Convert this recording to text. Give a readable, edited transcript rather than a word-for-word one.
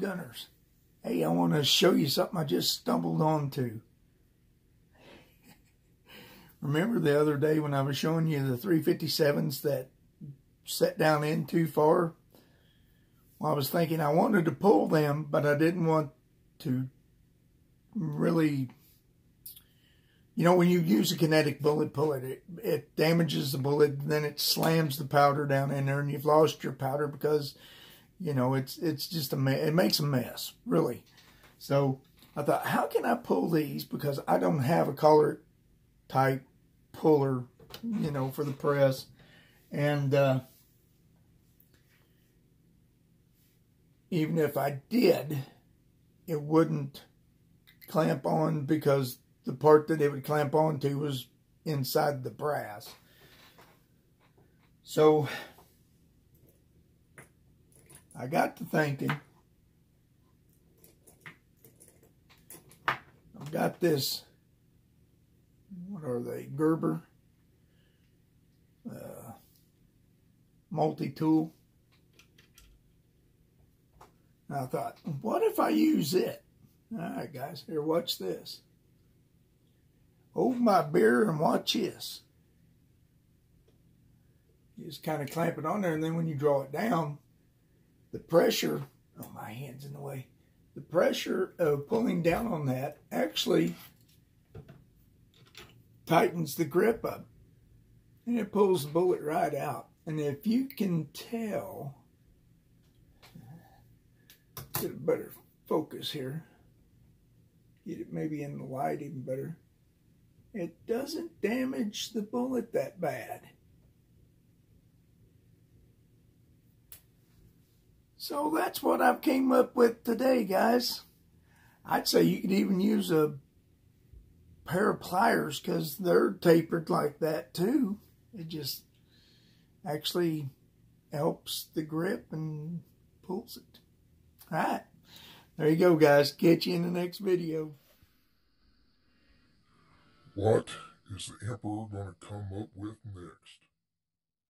gunners. Hey, I want to show you something I just stumbled onto. Remember the other day when I was showing you the 357s that set down in too far? Well, I was thinking I wanted to pull them, but I didn't want to really... You know, when you use a kinetic bullet, it damages the bullet, then it slams the powder down in there, and you've lost your powder because, you know, it's just it makes a mess, really. So I thought, how can I pull these? Because I don't have a collar type puller, you know, for the press. And even if I did, it wouldn't clamp on because the part that it would clamp onto was inside the brass. So I got to thinking, I've got this, what are they, Gerber multi-tool. And I thought, what if I use it? All right, guys, here, watch this. Hold my beer and watch this. You just kind of clamp it on there, and then when you draw it down, the pressure, oh, my hand's in the way. The pressure of pulling down on that actually tightens the grip up, and it pulls the bullet right out. And if you can tell, get a better focus here, get it maybe in the light even better. It doesn't damage the bullet that bad. So that's what I've came up with today, guys. I'd say you could even use a pair of pliers because they're tapered like that too. It just actually helps the grip and pulls it. All right. There you go, guys. Catch you in the next video. What is the Emperor going to come up with next?